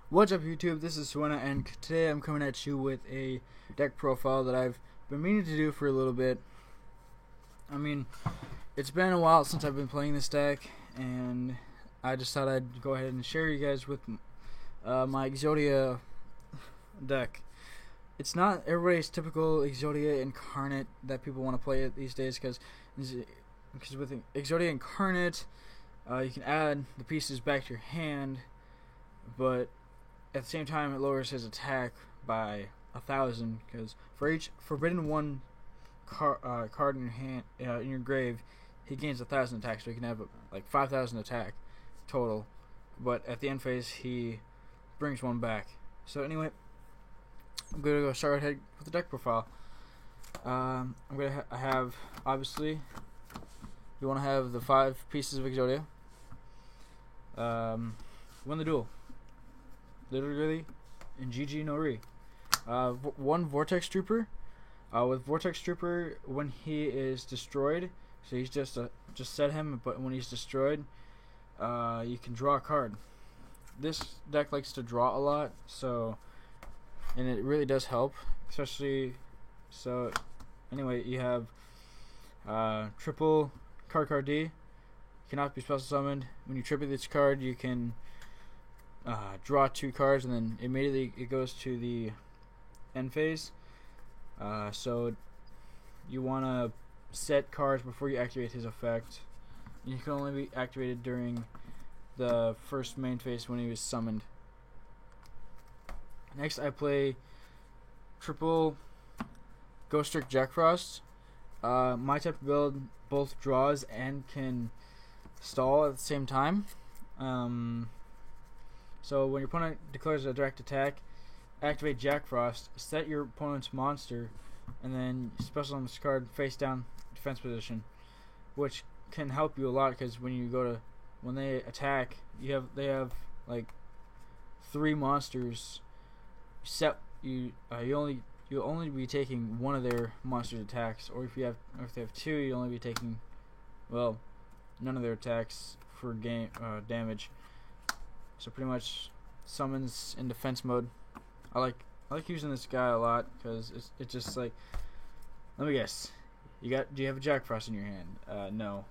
What's up, YouTube? This is Suena, and today I'm coming at you with a deck profile that I've been meaning to do for a little bit. I mean, it's been a while since I've been playing this deck, and I just thought I'd go ahead and share you guys with my Exodia deck. It's not everybody's typical Exodia Incarnate that people want to play it these days, because with Exodia Incarnate, you can add the pieces back to your hand, but at the same time it lowers his attack by 1,000, because for each Forbidden 1 card in your hand, in your grave, he gains 1,000 attack, so he can have like 5,000 attack total, but at the end phase he brings one back. So anyway, I'm gonna go start ahead with the deck profile. I'm gonna have, obviously, you want to have the 5 pieces of Exodia. Win the duel. Literally, in GG no re. One Vortex Trooper. With Vortex Trooper, when he is destroyed, so he's just set him, but when he's destroyed, you can draw a card. This deck likes to draw a lot, and it really does help, especially. So anyway, you have triple card D. Cannot be special summoned. When you tribute this card, you can draw 2 cards, and then immediately it goes to the end phase. So you want to set cards before you activate his effect. And you can only be activated during the first main phase when he was summoned. Next, I play triple Ghost Trick Jack Frost. My type of build both draws and can stall at the same time. So when your opponent declares a direct attack, activate Jack Frost, set your opponent's monster, and then special summon this card face down defense position, which can help you a lot, because when they attack, they have like 3 monsters. You'll only be taking one of their monsters' attacks, or if they have 2, you'll only be taking, well, none of their attacks for damage. So pretty much summons in defense mode. I like using this guy a lot, because it's just like, let me guess, do you have a Jack Frost in your hand? No,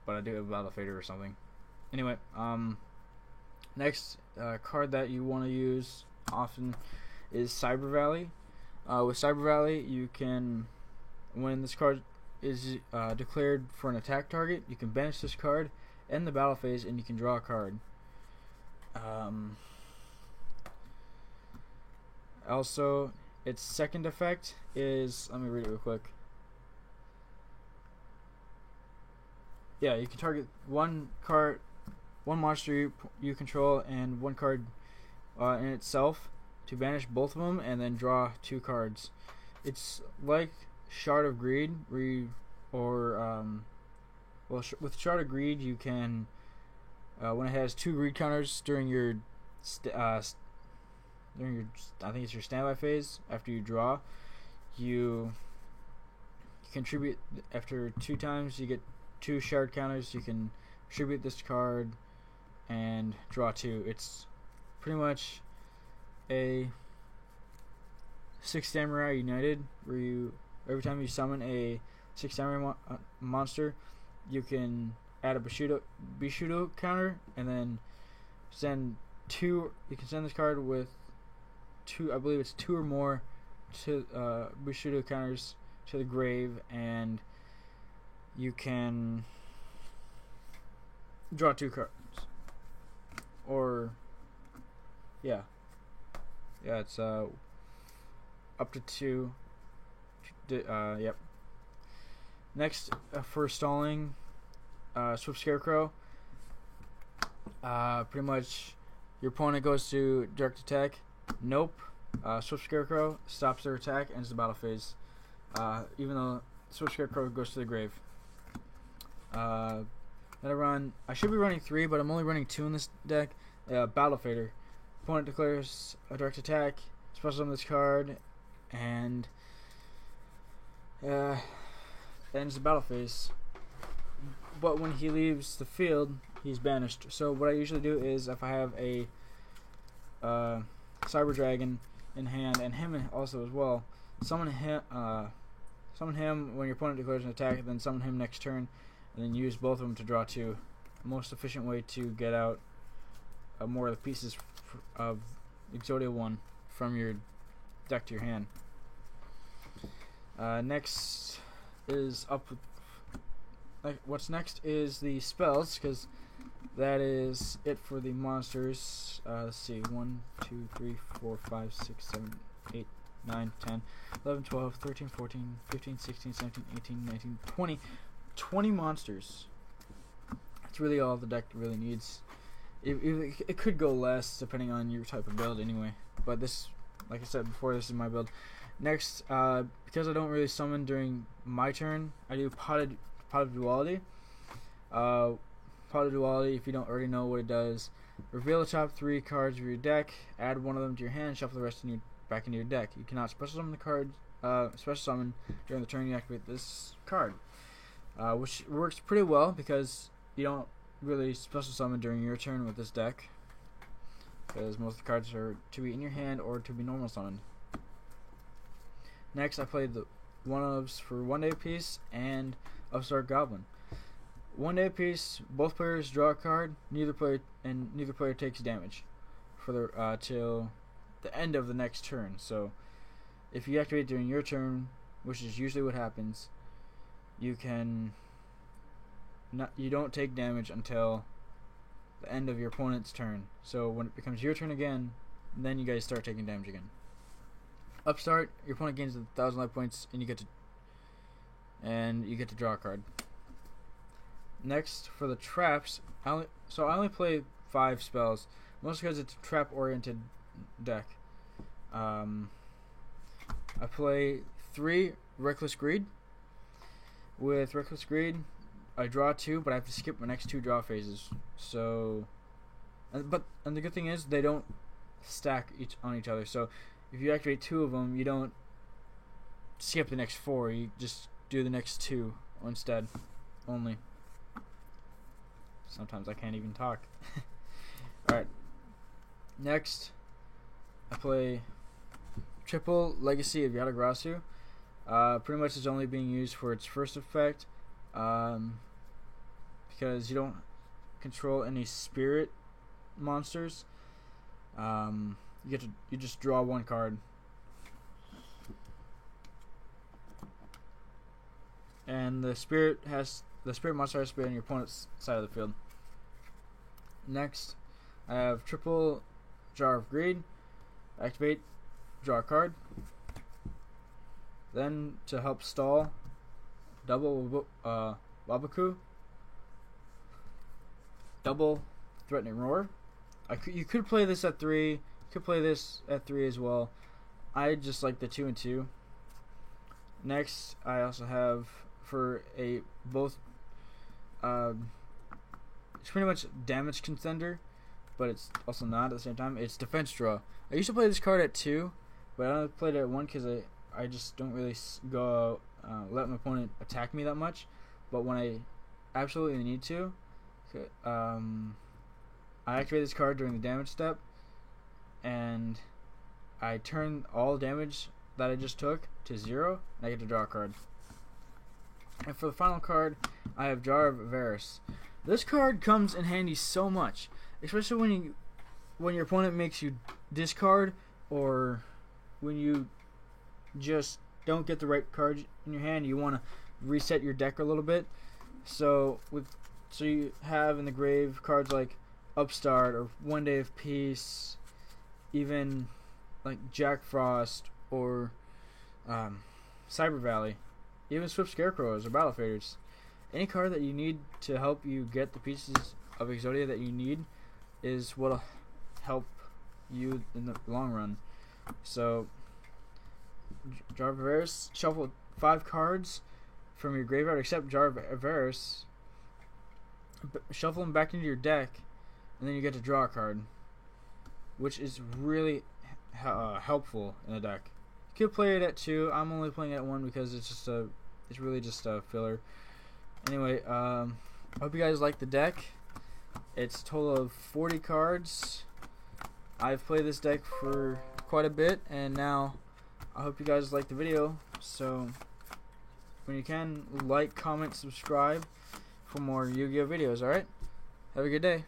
but I do have a Battle Fader or something. Anyway, next card that you want to use often is Cyber Valley. With Cyber Valley, you can, when this card is declared for an attack target, you can banish this card, end the battle phase, and you can draw a card. Also, its second effect is, let me read it real quick. Yeah, you can target one monster you control, and 1 card in itself, to banish both of them and then draw 2 cards. It's like Shard of Greed, with Shard of Greed, you can, when it has 2 greed counters during your I think it's your standby phase, after you draw, you contribute after 2 times. You get 2 shard counters. You can tribute this card and draw 2. It's pretty much a 6 Samurai United, where every time you summon a 6 Samurai monster, you can add a Bishudo counter, and then send 2. You can send this card with 2, I believe it's 2 or more, to Bushido counters to the grave, and you can draw 2 cards. Or it's up to 2. Yep. Next, for stalling, Swift Scarecrow. Pretty much your opponent goes to direct attack. Nope. Swift Scarecrow stops their attack, ends the battle phase. Even though Swift Scarecrow goes to the grave. Then I should be running 3, but I'm only running 2 in this deck. Battle Fader. Opponent declares a direct attack, special summon this card, and ends the battle phase. But when he leaves the field, he's banished. So what I usually do is, if I have a Cyber Dragon in hand, and him also as well. Summon him when your opponent declares an attack, and then summon him next turn, and then use both of them to draw 2. The most efficient way to get out more of the pieces of Exodia 1 from your deck to your hand. Next is what's next is the spells, because that is it for the monsters. Let's see, 1, 2, 3, 4, 5, 6, 7, 8, 9, 10, 11, 12, 13, 14, 15, 16, 17, 18, 19, 20. 20 monsters. That's really all the deck really needs. It could go less depending on your type of build anyway. But this, like I said before, this is my build. Next, because I don't really summon during my turn, I do Pot of Duality. Pot of Duality, if you don't already know what it does, reveal the top 3 cards of your deck, add one of them to your hand, shuffle the rest back into your deck. You cannot special summon the card. Special summon during the turn you activate this card, which works pretty well because you don't really special summon during your turn with this deck, because most of the cards are to be in your hand or to be normal summoned. Next, I played the one-ofs for 1 day apiece and Upstart Goblin. 1 day apiece, both players draw a card. Neither player takes damage for the till the end of the next turn. So, if you activate during your turn, which is usually what happens, you don't take damage until the end of your opponent's turn. So when it becomes your turn again, then you guys start taking damage again. Upstart, your opponent gains 1,000 life points, and you get to draw a card. Next, for the traps, I only play 5 spells, mostly because it's a trap-oriented deck. I play 3 Reckless Greed. With Reckless Greed, I draw 2, but I have to skip my next 2 draw phases. So, and the good thing is they don't stack on each other. So, if you activate 2 of them, you don't skip the next 4. You just do the next 2 instead, only. Sometimes I can't even talk. Alright. Next, I play triple Legacy of Yata-Garasu. Pretty much is only being used for its first effect, because you don't control any spirit monsters. You just draw 1 card, and the spirit monster has to be on your opponent's side of the field. Next, I have triple Jar of Greed. Activate, draw a card. Then, to help stall, double Waboku, double Threatening Roar. You could play this at 3. You could play this at 3 as well. I just like the 2 and 2. Next, I also have for both. It's pretty much damage contender, but it's also not at the same time. It's Defense Draw. I used to play this card at 2, but I only played it at 1 because I just don't really go let my opponent attack me that much. But when I absolutely need to, I activate this card during the damage step, and I turn all damage that I just took to 0, and I get to draw a card. And for the final card, I have Jar of Varus. This card comes in handy so much, especially when your opponent makes you discard, or when you just don't get the right card in your hand. You want to reset your deck a little bit. So you have in the grave cards like Upstart or 1 Day of Peace, even like Jack Frost or Cyber Valley, even Swift Scarecrows or Battle Faders. Any card that you need to help you get the pieces of Exodia that you need is what'll help you in the long run. So, Jar of Varus, shuffle 5 cards from your graveyard except Jar of Varus, shuffle them back into your deck, and then you get to draw a card, which is really helpful in the deck. You could play it at 2. I'm only playing it at 1 because it's really just a filler. Anyway, I hope you guys like the deck. It's a total of 40 cards, I've played this deck for quite a bit, and now I hope you guys like the video. So when you can, like, comment, subscribe for more Yu-Gi-Oh videos. Alright, have a good day.